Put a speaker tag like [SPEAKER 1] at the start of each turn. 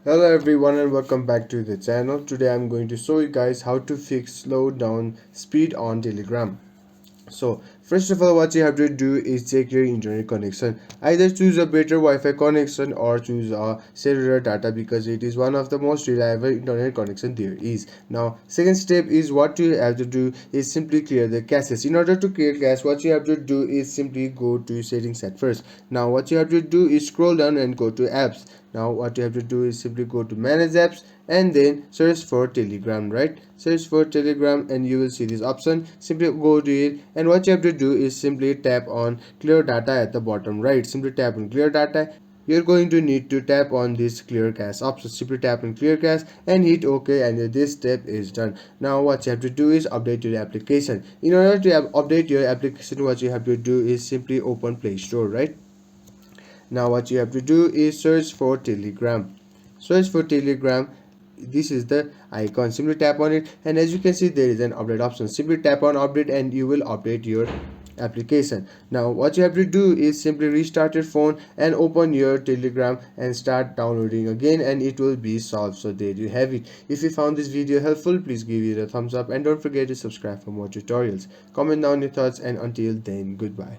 [SPEAKER 1] Hello everyone and welcome back to the channel. Today I'm going to show you guys how to fix slow down speed on Telegram. So first of all, what you have to do is check your internet connection. Either choose a better Wi-Fi connection or choose a cellular data because it is one of the most reliable internet connection there is. Now second step is what you have to do is simply clear the caches. In order to clear cache, what you have to do is simply go to settings at first. Now what you have to do is scroll down and go to apps. Now what you have to do is simply go to manage apps and then search for Telegram, right? Search for Telegram and you will see this option. Simply go to it and what you have to do is simply tap on clear data at the bottom right. Simply tap on clear data. You're going to need to tap on this clear cache option. Simply tap on clear cache and hit OK, and this step is done. Now what you have to do is update your application. In order to update your application, what you have to do is simply open Play Store, right? Now what you have to do is search for Telegram. Search for Telegram. This is the icon. Simply tap on it and as you can see there is an update option. Simply tap on update and you will update your application. Now what you have to do is simply restart your phone and open your Telegram and start downloading again, and it will be solved. So there you have it. If you found this video helpful, please give it a thumbs up and don't forget to subscribe for more tutorials. Comment down your thoughts, and until then, goodbye.